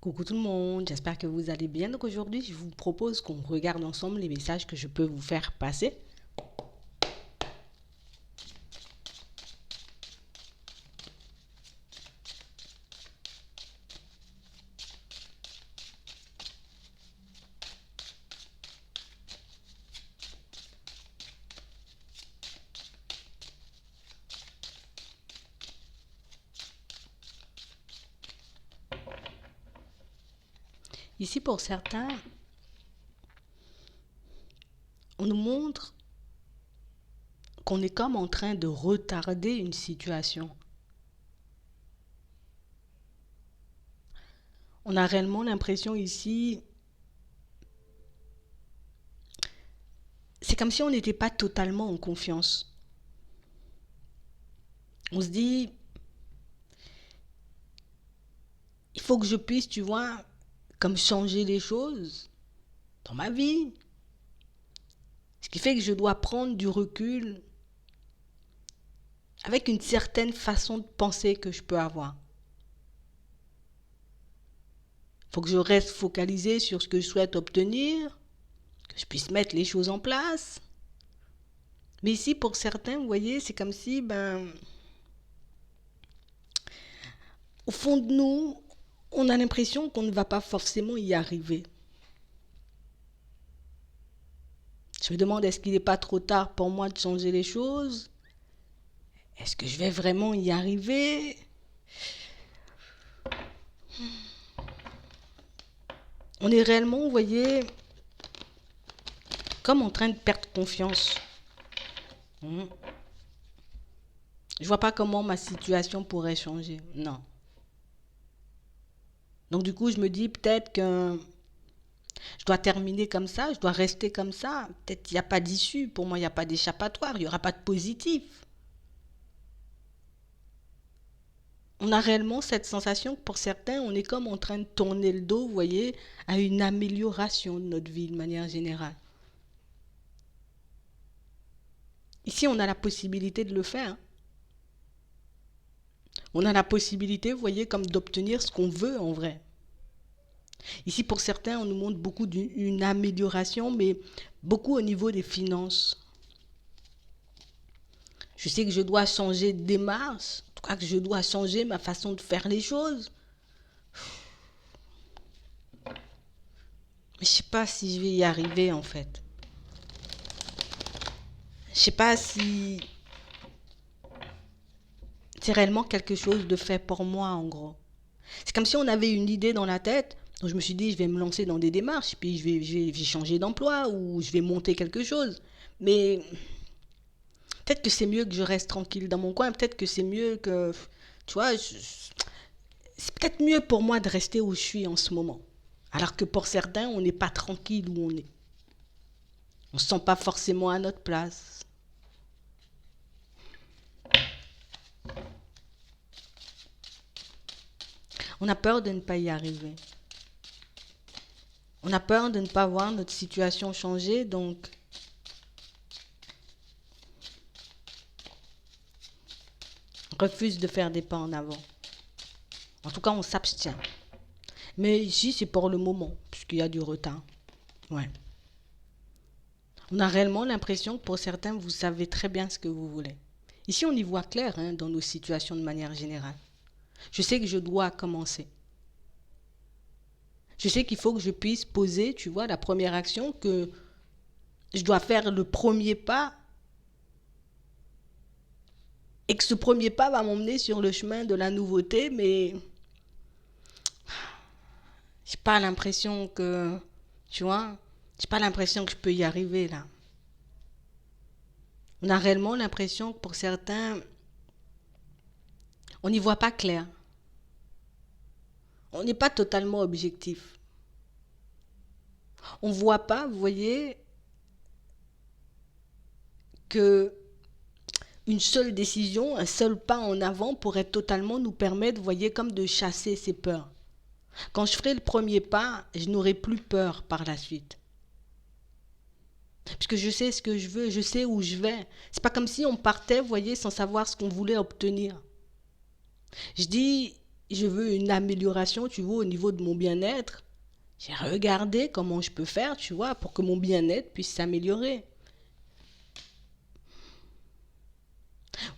Coucou tout le monde, j'espère que vous allez bien. Donc aujourd'hui, je vous propose qu'on regarde ensemble les messages que je peux vous faire passer. Ici, pour certains, on nous montre qu'on est comme en train de retarder une situation. On a réellement l'impression ici, c'est comme si on n'était pas totalement en confiance. On se dit, il faut que je puisse, tu vois, comme changer les choses dans ma vie. Ce qui fait que je dois prendre du recul avec une certaine façon de penser que je peux avoir. Il faut que je reste focalisé sur ce que je souhaite obtenir, que je puisse mettre les choses en place. Mais ici, pour certains, vous voyez, c'est comme si, au fond de nous, on a l'impression qu'on ne va pas forcément y arriver. Je me demande, est-ce qu'il n'est pas trop tard pour moi de changer les choses? Est-ce que je vais vraiment y arriver? On est réellement, vous voyez, comme en train de perdre confiance. Je vois pas comment ma situation pourrait changer. Non. Donc du coup, je me dis peut-être que je dois terminer comme ça, je dois rester comme ça. Peut-être qu'il n'y a pas d'issue. Pour moi, il n'y a pas d'échappatoire, il n'y aura pas de positif. On a réellement cette sensation que pour certains, on est comme en train de tourner le dos, vous voyez, à une amélioration de notre vie de manière générale. Ici, on a la possibilité de le faire. On a la possibilité, vous voyez, comme d'obtenir ce qu'on veut en vrai. Ici, pour certains, on nous montre beaucoup d'une amélioration, mais beaucoup au niveau des finances. Je sais que je dois changer de démarche, en tout cas que je dois changer ma façon de faire les choses. Mais je ne sais pas si je vais y arriver en fait. Je ne sais pas si c'est réellement quelque chose de fait pour moi en gros. C'est comme si on avait une idée dans la tête. Donc je me suis dit, je vais me lancer dans des démarches, puis je vais changer d'emploi ou je vais monter quelque chose. Mais peut-être que c'est mieux que je reste tranquille dans mon coin. Peut-être que c'est mieux que, tu vois, c'est peut-être mieux pour moi de rester où je suis en ce moment. Alors que pour certains, on n'est pas tranquille où on est. On ne se sent pas forcément à notre place. On a peur de ne pas y arriver. On a peur de ne pas voir notre situation changer, donc on refuse de faire des pas en avant. En tout cas, on s'abstient. Mais ici, c'est pour le moment, puisqu'il y a du retard. Ouais. On a réellement l'impression que pour certains, vous savez très bien ce que vous voulez. Ici, on y voit clair dans nos situations de manière générale. Je sais que je dois commencer. Je sais qu'il faut que je puisse poser, tu vois, la première action, que je dois faire le premier pas et que ce premier pas va m'emmener sur le chemin de la nouveauté, mais j'ai pas l'impression que, tu vois, j'ai pas l'impression que je peux y arriver là. On a réellement l'impression que pour certains, on n'y voit pas clair. On n'est pas totalement objectif. On ne voit pas, vous voyez, que une seule décision, un seul pas en avant pourrait totalement nous permettre, vous voyez, comme de chasser ces peurs. Quand je ferai le premier pas, je n'aurai plus peur par la suite. Puisque je sais ce que je veux, je sais où je vais. C'est pas comme si on partait, vous voyez, sans savoir ce qu'on voulait obtenir. Je dis, je veux une amélioration, tu vois, au niveau de mon bien-être. J'ai regardé comment je peux faire, tu vois, pour que mon bien-être puisse s'améliorer.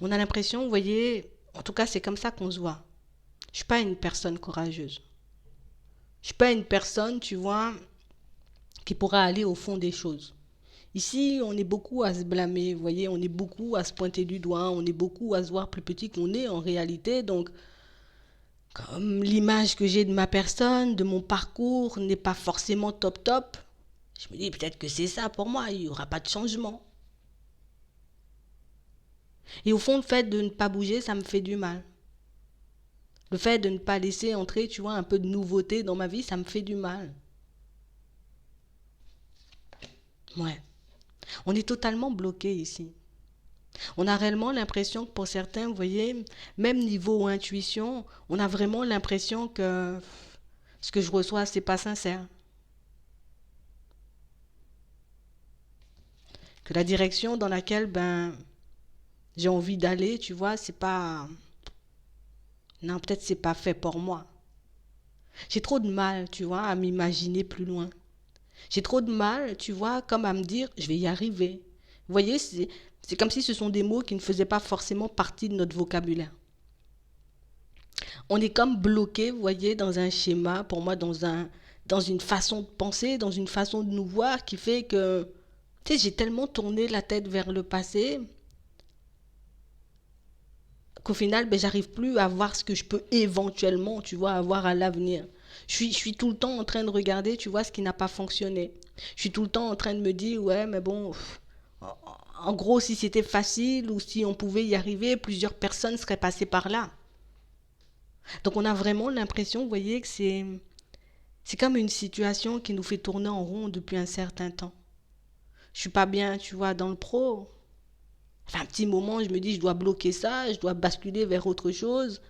On a l'impression, vous voyez, en tout cas, c'est comme ça qu'on se voit. Je suis pas une personne courageuse. Je suis pas une personne, tu vois, qui pourra aller au fond des choses. Ici, on est beaucoup à se blâmer, vous voyez, on est beaucoup à se pointer du doigt, on est beaucoup à se voir plus petit qu'on est en réalité. Donc, comme l'image que j'ai de ma personne, de mon parcours n'est pas forcément top top, je me dis peut-être que c'est ça pour moi, il n'y aura pas de changement. Et au fond, le fait de ne pas bouger, ça me fait du mal. Le fait de ne pas laisser entrer, tu vois, un peu de nouveauté dans ma vie, ça me fait du mal. Ouais. On est totalement bloqué ici. On a réellement l'impression que pour certains, vous voyez, même niveau intuition, on a vraiment l'impression que ce que je reçois, c'est pas sincère. Que la direction dans laquelle j'ai envie d'aller, tu vois, c'est pas. Non, peut-être c'est pas fait pour moi. J'ai trop de mal, tu vois, à m'imaginer plus loin. J'ai trop de mal, tu vois, comme à me dire, je vais y arriver. Vous voyez, c'est comme si ce sont des mots qui ne faisaient pas forcément partie de notre vocabulaire. On est comme bloqué, vous voyez, dans un schéma, pour moi, dans une façon de penser, dans une façon de nous voir qui fait que, tu sais, j'ai tellement tourné la tête vers le passé qu'au final, j'arrive plus à voir ce que je peux éventuellement, tu vois, avoir à l'avenir. Je suis tout le temps en train de regarder, tu vois, ce qui n'a pas fonctionné. Je suis tout le temps en train de me dire, ouais, mais bon, en gros, si c'était facile ou si on pouvait y arriver, plusieurs personnes seraient passées par là. Donc on a vraiment l'impression, vous voyez, que c'est comme une situation qui nous fait tourner en rond depuis un certain temps. Je suis pas bien, tu vois, dans le pro. Enfin, un petit moment, je me dis, je dois bloquer ça, je dois basculer vers autre chose.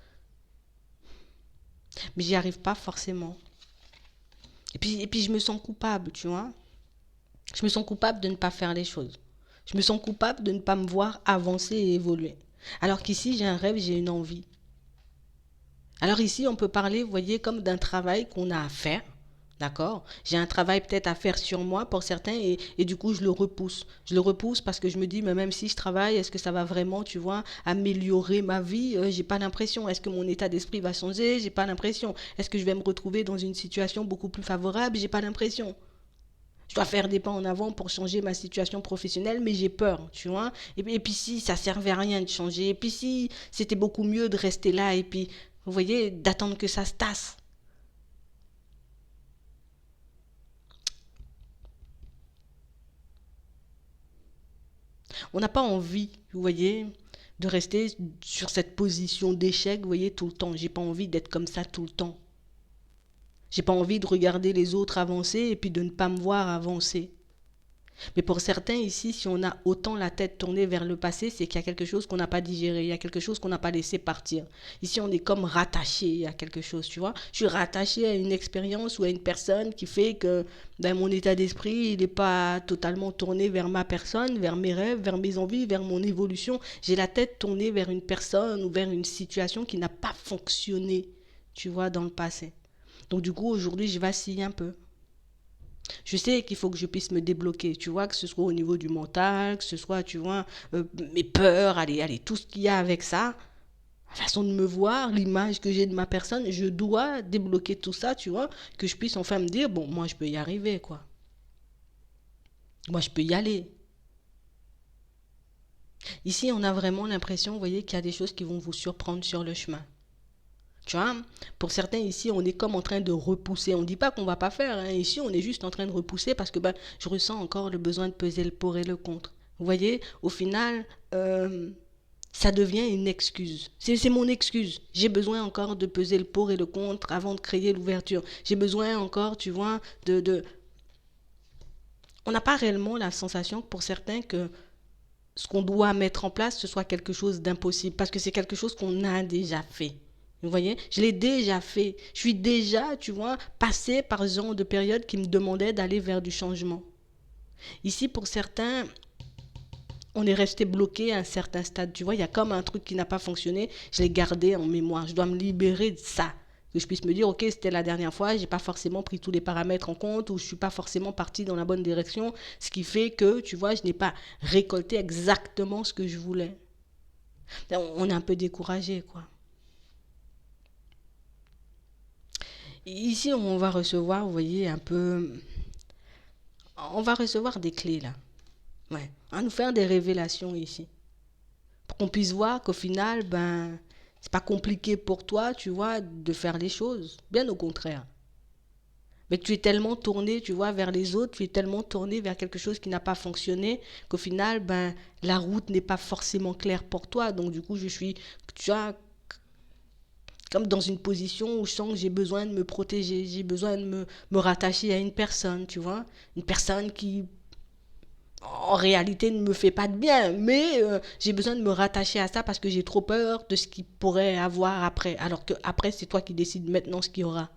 Mais j'y arrive pas forcément. Et puis, je me sens coupable, tu vois. Je me sens coupable de ne pas faire les choses. Je me sens coupable de ne pas me voir avancer et évoluer. Alors qu'ici, j'ai un rêve, j'ai une envie. Alors ici, on peut parler, vous voyez, comme d'un travail qu'on a à faire. D'accord? J'ai un travail peut-être à faire sur moi pour certains et du coup, je le repousse. Je le repousse parce que je me dis, mais même si je travaille, est-ce que ça va vraiment, tu vois, améliorer ma vie? J'ai pas l'impression. Est-ce que mon état d'esprit va changer? J'ai pas l'impression. Est-ce que je vais me retrouver dans une situation beaucoup plus favorable? J'ai pas l'impression. Je dois faire des pas en avant pour changer ma situation professionnelle, mais j'ai peur, tu vois. Et puis si ça servait à rien de changer, et puis si c'était beaucoup mieux de rester là, et puis, vous voyez, d'attendre que ça se tasse. On n'a pas envie, vous voyez, de rester sur cette position d'échec, vous voyez, tout le temps. J'ai pas envie d'être comme ça tout le temps. J'ai pas envie de regarder les autres avancer et puis de ne pas me voir avancer. Mais pour certains ici, si on a autant la tête tournée vers le passé, c'est qu'il y a quelque chose qu'on n'a pas digéré, il y a quelque chose qu'on n'a pas laissé partir. Ici, on est comme rattaché à quelque chose, tu vois. Je suis rattaché à une expérience ou à une personne qui fait que mon état d'esprit, il n'est pas totalement tourné vers ma personne, vers mes rêves, vers mes envies, vers mon évolution. J'ai la tête tournée vers une personne ou vers une situation qui n'a pas fonctionné, tu vois, dans le passé. Donc du coup, aujourd'hui, je vacille un peu. Je sais qu'il faut que je puisse me débloquer, tu vois, que ce soit au niveau du mental, que ce soit, tu vois, mes peurs, allez, tout ce qu'il y a avec ça, la façon de me voir, l'image que j'ai de ma personne, je dois débloquer tout ça, tu vois, que je puisse enfin me dire, bon, moi je peux y arriver, quoi. Moi je peux y aller. Ici, on a vraiment l'impression, vous voyez, qu'il y a des choses qui vont vous surprendre sur le chemin. Tu vois, pour certains ici, on est comme en train de repousser. On ne dit pas qu'on ne va pas faire, hein. Ici, on est juste en train de repousser parce que je ressens encore le besoin de peser le pour et le contre. Vous voyez, au final, ça devient une excuse. C'est mon excuse. J'ai besoin encore de peser le pour et le contre avant de créer l'ouverture. J'ai besoin encore, tu vois, On n'a pas réellement la sensation pour certains que ce qu'on doit mettre en place, ce soit quelque chose d'impossible parce que c'est quelque chose qu'on a déjà fait. Vous voyez, je l'ai déjà fait. Je suis déjà, tu vois, passé par ce genre de période qui me demandait d'aller vers du changement. Ici, pour certains, on est resté bloqué à un certain stade. Tu vois, il y a comme un truc qui n'a pas fonctionné. Je l'ai gardé en mémoire. Je dois me libérer de ça. Que je puisse me dire, ok, c'était la dernière fois, j'ai pas forcément pris tous les paramètres en compte ou je suis pas forcément parti dans la bonne direction. Ce qui fait que, tu vois, je n'ai pas récolté exactement ce que je voulais. On est un peu découragé, quoi. Ici, on va recevoir, vous voyez, un peu... On va recevoir des clés, là. Ouais. On va nous faire des révélations ici. Pour qu'on puisse voir qu'au final, ben, c'est pas compliqué pour toi, tu vois, de faire les choses. Bien au contraire. Mais tu es tellement tourné, tu vois, vers les autres, tu es tellement tourné vers quelque chose qui n'a pas fonctionné, qu'au final, ben, la route n'est pas forcément claire pour toi. Donc, du coup, je suis, tu vois, comme dans une position où je sens que j'ai besoin de me protéger, j'ai besoin de me rattacher à une personne, tu vois. Une personne qui, en réalité, ne me fait pas de bien, mais j'ai besoin de me rattacher à ça parce que j'ai trop peur de ce qu'il pourrait avoir après. Alors que après, c'est toi qui décides maintenant ce qu'il y aura.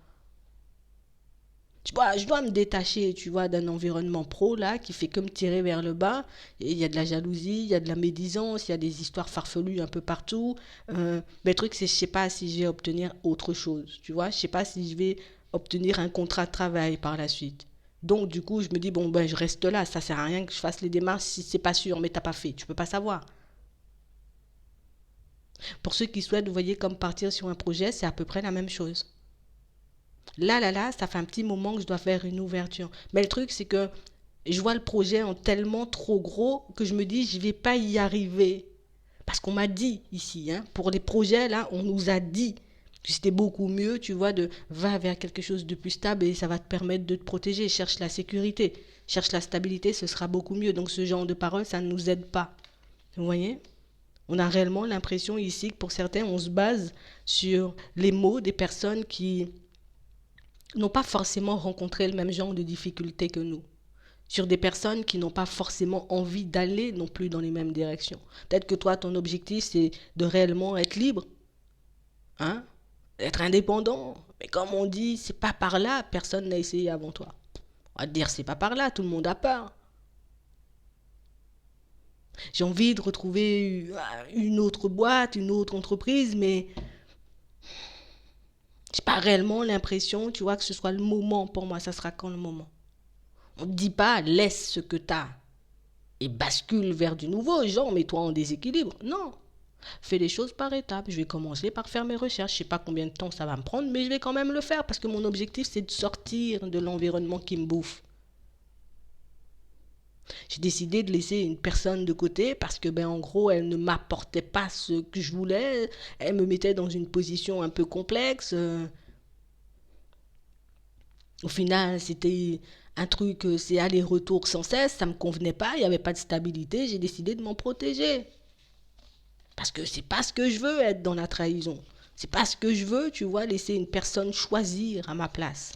Tu vois, je dois me détacher, tu vois, d'un environnement pro, là, qui fait que me tirer vers le bas. Et il y a de la jalousie, il y a de la médisance, il y a des histoires farfelues un peu partout. Mais le truc, c'est je sais pas si je vais obtenir autre chose, tu vois. Je sais pas si je vais obtenir un contrat de travail par la suite. Donc, du coup, je me dis, bon, ben, je reste là. Ça sert à rien que je fasse les démarches si c'est pas sûr, mais t'as pas fait. Tu peux pas savoir. Pour ceux qui souhaitent, vous voyez, comme partir sur un projet, c'est à peu près la même chose. Là, ça fait un petit moment que je dois faire une ouverture. Mais le truc, c'est que je vois le projet en tellement trop gros que je me dis, je ne vais pas y arriver. Parce qu'on m'a dit ici, hein, pour les projets, là, on nous a dit que c'était beaucoup mieux, tu vois, de va vers quelque chose de plus stable et ça va te permettre de te protéger. Cherche la sécurité, cherche la stabilité, ce sera beaucoup mieux. Donc ce genre de paroles, ça ne nous aide pas. Vous voyez? On a réellement l'impression ici que pour certains, on se base sur les mots des personnes qui n'ont pas forcément rencontré le même genre de difficultés que nous. Sur des personnes qui n'ont pas forcément envie d'aller non plus dans les mêmes directions. Peut-être que toi, ton objectif, c'est de réellement être libre, hein, d'être indépendant. Mais comme on dit, c'est pas par là, personne n'a essayé avant toi. On va te dire, c'est pas par là, tout le monde a peur. J'ai envie de retrouver une autre boîte, une autre entreprise, mais j'ai pas réellement l'impression, tu vois, que ce soit le moment pour moi. Ça sera quand le moment? On ne dit pas laisse ce que tu as et bascule vers du nouveau, genre mets-toi en déséquilibre. Non. Fais les choses par étapes. Je vais commencer par faire mes recherches. Je ne sais pas combien de temps ça va me prendre, mais je vais quand même le faire parce que mon objectif, c'est de sortir de l'environnement qui me bouffe. J'ai décidé de laisser une personne de côté parce que, ben, en gros, elle ne m'apportait pas ce que je voulais. Elle me mettait dans une position un peu complexe. Au final, c'était un truc, c'est aller-retour sans cesse, ça ne me convenait pas, il n'y avait pas de stabilité, j'ai décidé de m'en protéger. Parce que c'est pas ce que je veux être dans la trahison. C'est pas ce que je veux, tu vois, laisser une personne choisir à ma place.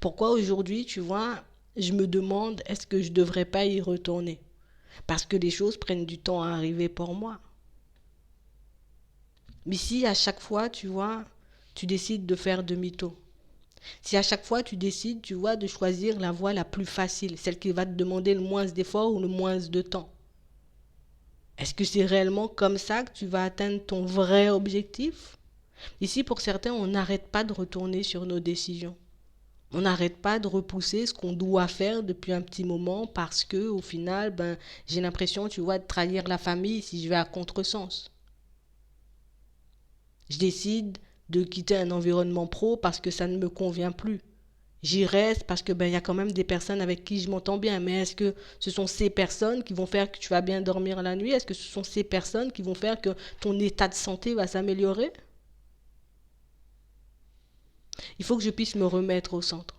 Pourquoi aujourd'hui, tu vois, je me demande est-ce que je ne devrais pas y retourner? Parce que les choses prennent du temps à arriver pour moi. Mais si à chaque fois, tu vois, tu décides de faire demi-tour, si à chaque fois tu décides, tu vois, de choisir la voie la plus facile, celle qui va te demander le moins d'efforts ou le moins de temps, est-ce que c'est réellement comme ça que tu vas atteindre ton vrai objectif? Ici, pour certains, on n'arrête pas de retourner sur nos décisions. On n'arrête pas de repousser ce qu'on doit faire depuis un petit moment parce que, au final, ben, j'ai l'impression, tu vois, de trahir la famille si je vais à contresens. Je décide de quitter un environnement pro parce que ça ne me convient plus. J'y reste parce que ben, y a quand même des personnes avec qui je m'entends bien. Mais est-ce que ce sont ces personnes qui vont faire que tu vas bien dormir la nuit? Est-ce que ce sont ces personnes qui vont faire que ton état de santé va s'améliorer? Il faut que je puisse me remettre au centre.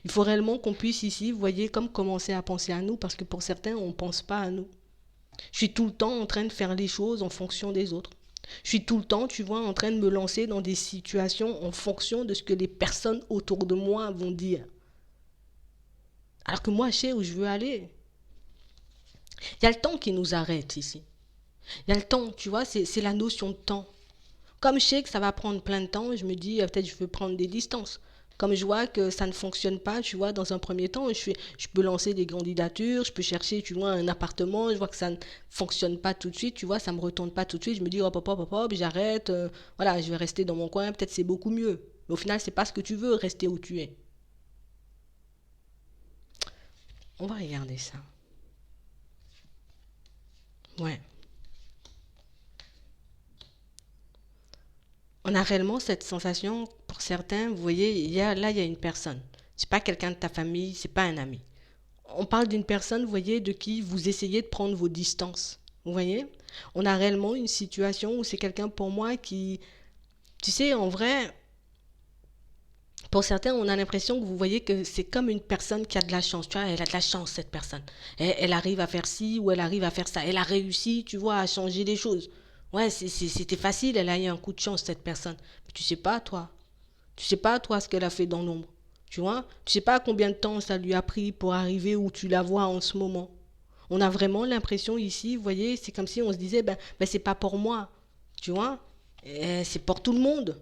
Il faut réellement qu'on puisse ici, vous voyez, comme commencer à penser à nous, parce que pour certains, on ne pense pas à nous. Je suis tout le temps en train de faire les choses en fonction des autres. Je suis tout le temps, tu vois, en train de me lancer dans des situations en fonction de ce que les personnes autour de moi vont dire. Alors que moi, je sais où je veux aller. Il y a le temps qui nous arrête ici. Il y a le temps, tu vois, c'est la notion de temps. Comme je sais que ça va prendre plein de temps, je me dis, peut-être je veux prendre des distances. Comme je vois que ça ne fonctionne pas, tu vois, dans un premier temps, je peux lancer des candidatures, je peux chercher, tu vois, un appartement, je vois que ça ne fonctionne pas tout de suite, tu vois, ça ne me retourne pas tout de suite, je me dis, hop, hop, hop, hop, hop, j'arrête, voilà, je vais rester dans mon coin, peut-être c'est beaucoup mieux. Mais au final, c'est pas ce que tu veux, rester où tu es. On va regarder ça. Ouais. On a réellement cette sensation, pour certains, vous voyez, il y a une personne. C'est pas quelqu'un de ta famille, c'est pas un ami. On parle d'une personne, vous voyez, de qui vous essayez de prendre vos distances. Vous voyez? On a réellement une situation où c'est quelqu'un pour moi qui, tu sais, en vrai, pour certains, on a l'impression que vous voyez que c'est comme une personne qui a de la chance. Tu vois, elle a de la chance, cette personne. Elle arrive à faire ci ou elle arrive à faire ça. Elle a réussi, tu vois, à changer les choses. Ouais, c'était facile, elle a eu un coup de chance, cette personne. Mais tu sais pas, toi. Tu sais pas, toi, ce qu'elle a fait dans l'ombre. Tu vois? Tu sais pas combien de temps ça lui a pris pour arriver où tu la vois en ce moment. On a vraiment l'impression ici, vous voyez, c'est comme si on se disait, ben c'est pas pour moi. Tu vois? C'est pour tout le monde.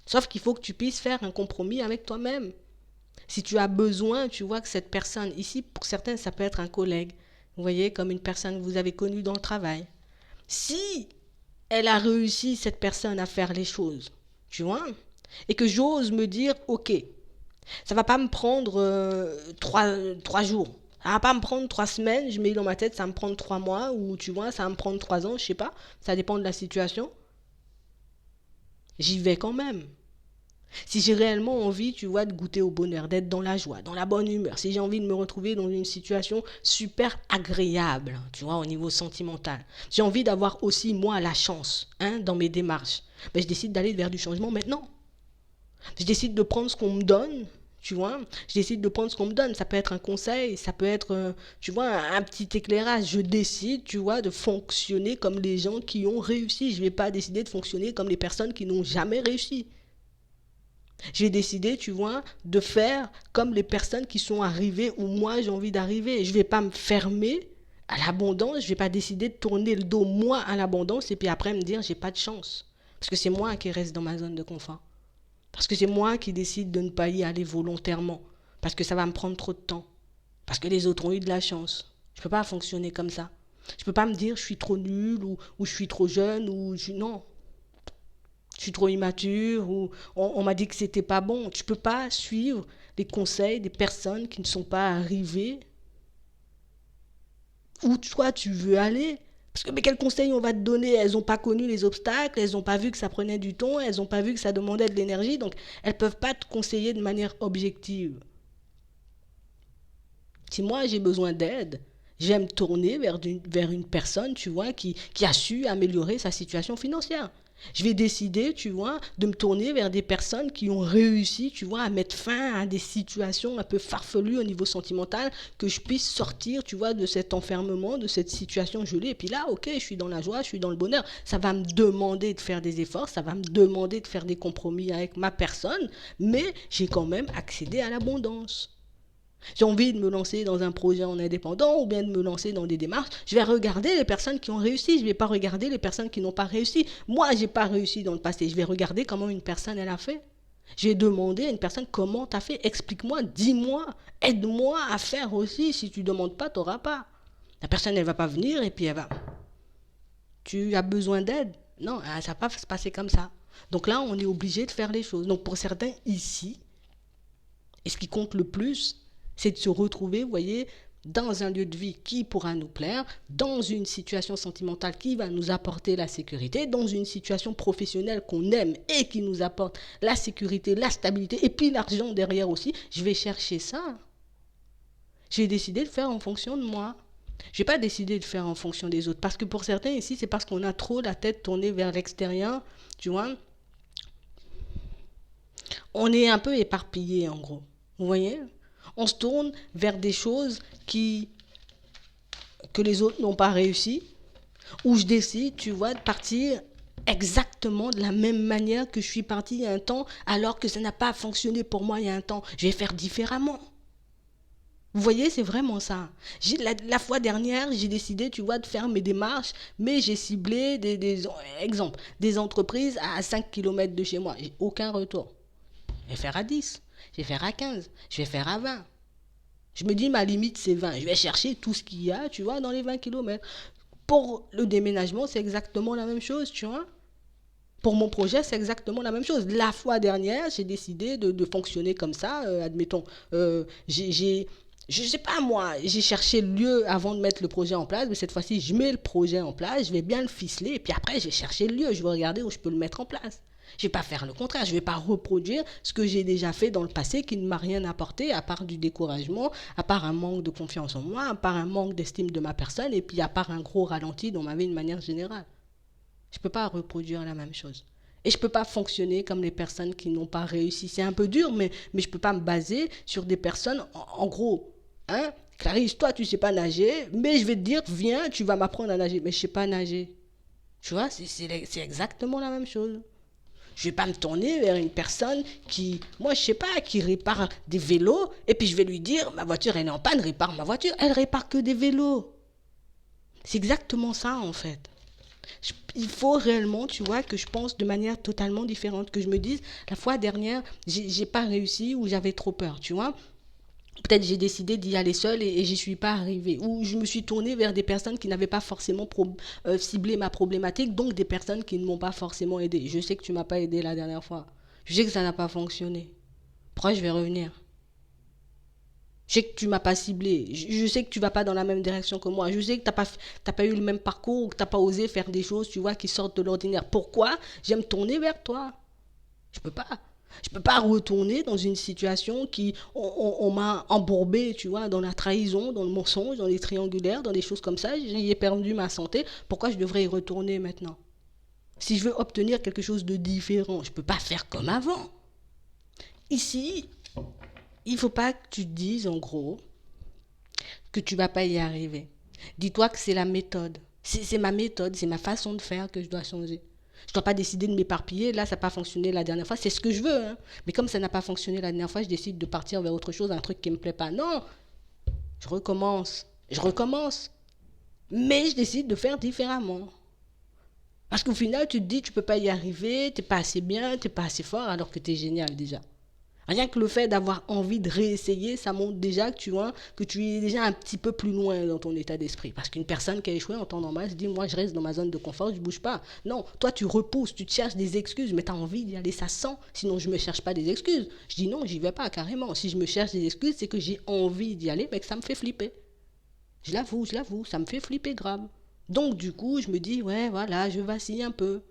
Sauf qu'il faut que tu puisses faire un compromis avec toi-même. Si tu as besoin, tu vois que cette personne, ici, pour certains, ça peut être un collègue. Vous voyez, comme une personne que vous avez connue dans le travail. Si elle a réussi, cette personne, à faire les choses, tu vois, et que j'ose me dire, ok, ça va pas me prendre trois jours. Ça va pas me prendre 3 semaines, je mets dans ma tête, ça va me prendre 3 mois, ou tu vois, ça va me prendre 3 ans, je sais pas. Ça dépend de la situation. J'y vais quand même. Si j'ai réellement envie, tu vois, de goûter au bonheur, d'être dans la joie, dans la bonne humeur, si j'ai envie de me retrouver dans une situation super agréable, tu vois, au niveau sentimental, j'ai envie d'avoir aussi, moi, la chance, hein, dans mes démarches, ben, je décide d'aller vers du changement maintenant. Je décide de prendre ce qu'on me donne, tu vois. Je décide de prendre ce qu'on me donne. Ça peut être un conseil, ça peut être, tu vois, un petit éclairage. Je décide, tu vois, de fonctionner comme les gens qui ont réussi. Je ne vais pas décider de fonctionner comme les personnes qui n'ont jamais réussi. J'ai décidé, tu vois, de faire comme les personnes qui sont arrivées où moi j'ai envie d'arriver. Je ne vais pas me fermer à l'abondance. Je ne vais pas décider de tourner le dos, moi, à l'abondance et puis après me dire, j'ai pas de chance. Parce que c'est moi qui reste dans ma zone de confort. Parce que c'est moi qui décide de ne pas y aller volontairement. Parce que ça va me prendre trop de temps. Parce que les autres ont eu de la chance. Je ne peux pas fonctionner comme ça. Je ne peux pas me dire je suis trop nul ou je suis trop jeune ou non. Je suis trop immature ou on m'a dit que c'était pas bon. Tu ne peux pas suivre les conseils des personnes qui ne sont pas arrivées où toi tu veux aller. Parce que mais quels conseils on va te donner? Elles n'ont pas connu les obstacles, elles n'ont pas vu que ça prenait du temps, elles n'ont pas vu que ça demandait de l'énergie, donc elles ne peuvent pas te conseiller de manière objective. Si moi j'ai besoin d'aide, je vais me tourner vers une personne, tu vois, qui a su améliorer sa situation financière. Je vais décider, tu vois, de me tourner vers des personnes qui ont réussi, tu vois, à mettre fin à des situations un peu farfelues au niveau sentimental, que je puisse sortir, tu vois, de cet enfermement, de cette situation gelée. Et puis là, ok, je suis dans la joie, je suis dans le bonheur. Ça va me demander de faire des efforts, ça va me demander de faire des compromis avec ma personne, mais j'ai quand même accédé à l'abondance. J'ai envie de me lancer dans un projet en indépendant ou bien de me lancer dans des démarches. Je vais regarder les personnes qui ont réussi. Je ne vais pas regarder les personnes qui n'ont pas réussi. Moi, je n'ai pas réussi dans le passé. Je vais regarder comment une personne, elle a fait. Je vais demander à une personne comment tu as fait. Explique-moi, dis-moi, aide-moi à faire aussi. Si tu ne demandes pas, tu n'auras pas. La personne, elle ne va pas venir et puis elle va... Tu as besoin d'aide? Non, ça ne va pas se passer comme ça. Donc là, on est obligé de faire les choses. Donc pour certains, ici, et ce qui compte le plus, c'est de se retrouver, vous voyez, dans un lieu de vie qui pourra nous plaire, dans une situation sentimentale qui va nous apporter la sécurité, dans une situation professionnelle qu'on aime et qui nous apporte la sécurité, la stabilité, et puis l'argent derrière aussi. Je vais chercher ça. Je vais décider de faire en fonction de moi. Je vais pas décider de faire en fonction des autres. Parce que pour certains ici, c'est parce qu'on a trop la tête tournée vers l'extérieur, tu vois. On est un peu éparpillé en gros. Vous voyez? On se tourne vers des choses que les autres n'ont pas réussi, où je décide, tu vois, de partir exactement de la même manière que je suis partie il y a un temps, alors que ça n'a pas fonctionné pour moi il y a un temps. Je vais faire différemment. Vous voyez, c'est vraiment ça. La fois dernière, j'ai décidé, tu vois, de faire mes démarches, mais j'ai ciblé exemple, des entreprises à 5 km de chez moi. J'ai aucun retour. Je vais faire à 10. Je vais faire à 15, je vais faire à 20. Je me dis, ma limite, c'est 20. Je vais chercher tout ce qu'il y a, tu vois, dans les 20 kilomètres. Pour le déménagement, c'est exactement la même chose, tu vois. Pour mon projet, c'est exactement la même chose. La fois dernière, j'ai décidé de fonctionner comme ça. Admettons, je sais pas moi, j'ai cherché le lieu avant de mettre le projet en place, mais cette fois-ci, je mets le projet en place, je vais bien le ficeler, et puis après, je vais chercher le lieu, je vais regarder où je peux le mettre en place. Je ne vais pas faire le contraire, je ne vais pas reproduire ce que j'ai déjà fait dans le passé qui ne m'a rien apporté, à part du découragement, à part un manque de confiance en moi, à part un manque d'estime de ma personne, et puis à part un gros ralenti dans ma vie de manière générale. Je ne peux pas reproduire la même chose. Et je ne peux pas fonctionner comme les personnes qui n'ont pas réussi. C'est un peu dur, mais je ne peux pas me baser sur des personnes, en gros, hein, Clarisse, toi, tu ne sais pas nager, mais je vais te dire, viens, tu vas m'apprendre à nager. Mais je ne sais pas nager. Tu vois, c'est exactement la même chose. Je ne vais pas me tourner vers une personne qui, moi, je ne sais pas, qui répare des vélos, et puis je vais lui dire, ma voiture, elle est en panne, répare ma voiture. Elle répare que des vélos. C'est exactement ça, en fait. Il faut réellement, tu vois, que je pense de manière totalement différente, que je me dise, la fois dernière, j'ai pas réussi ou j'avais trop peur, tu vois. Peut-être j'ai décidé d'y aller seule et j'y suis pas arrivée. Ou je me suis tournée vers des personnes qui n'avaient pas forcément ciblé ma problématique, donc des personnes qui ne m'ont pas forcément aidé. Je sais que tu m'as pas aidé la dernière fois. Je sais que ça n'a pas fonctionné. Pourquoi je vais revenir? Je sais que tu m'as pas ciblé. Je sais que tu vas pas dans la même direction que moi. Je sais que t'as pas eu le même parcours ou que t'as pas osé faire des choses, tu vois, qui sortent de l'ordinaire. Pourquoi j'aime tourner vers toi? Je peux pas. Je peux pas retourner dans une situation qui on m'a embourbé, tu vois, dans la trahison, dans le mensonge, dans les triangulaires, dans des choses comme ça. J'ai perdu ma santé. Pourquoi je devrais y retourner maintenant? Si je veux obtenir quelque chose de différent, je peux pas faire comme avant. Ici, il faut pas que tu te dises en gros que tu vas pas y arriver. Dis-toi que c'est la méthode. C'est ma méthode, c'est ma façon de faire que je dois changer. Je ne dois pas décider de m'éparpiller. Là, ça n'a pas fonctionné la dernière fois. C'est ce que je veux. Hein. Mais comme ça n'a pas fonctionné la dernière fois, je décide de partir vers autre chose, un truc qui ne me plaît pas. Non, je recommence. Je recommence. Mais je décide de faire différemment. Parce qu'au final, tu te dis, tu ne peux pas y arriver, tu n'es pas assez bien, tu n'es pas assez fort, alors que tu es génial déjà. Rien que le fait d'avoir envie de réessayer, ça montre déjà que tu vois, que tu es déjà un petit peu plus loin dans ton état d'esprit. Parce qu'une personne qui a échoué en temps normal se dit, moi je reste dans ma zone de confort, je ne bouge pas. Non, toi tu repousses, tu te cherches des excuses, mais tu as envie d'y aller, ça sent. Sinon je ne me cherche pas des excuses. Je dis non, j'y vais pas carrément. Si je me cherche des excuses, c'est que j'ai envie d'y aller, mais que ça me fait flipper. Je l'avoue, ça me fait flipper grave. Donc du coup, je me dis, ouais, voilà, je vacille un peu.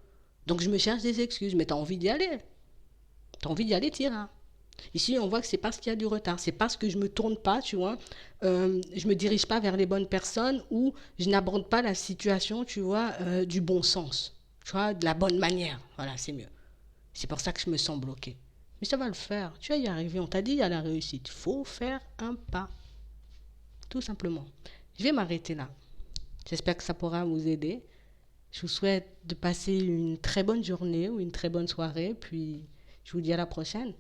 Donc je me cherche des excuses, mais tu as envie d'y aller. Tu as envie d'y aller, tire. Hein. Ici, on voit que c'est parce qu'il y a du retard. C'est parce que je ne me tourne pas, tu vois. Je ne me dirige pas vers les bonnes personnes ou je n'aborde pas la situation, tu vois, du bon sens. Tu vois, de la bonne manière. Voilà, c'est mieux. C'est pour ça que je me sens bloquée. Mais ça va le faire. Tu vas y arriver. On t'a dit, il y a la réussite. Il faut faire un pas. Tout simplement. Je vais m'arrêter là. J'espère que ça pourra vous aider. Je vous souhaite de passer une très bonne journée ou une très bonne soirée. Puis, je vous dis à la prochaine.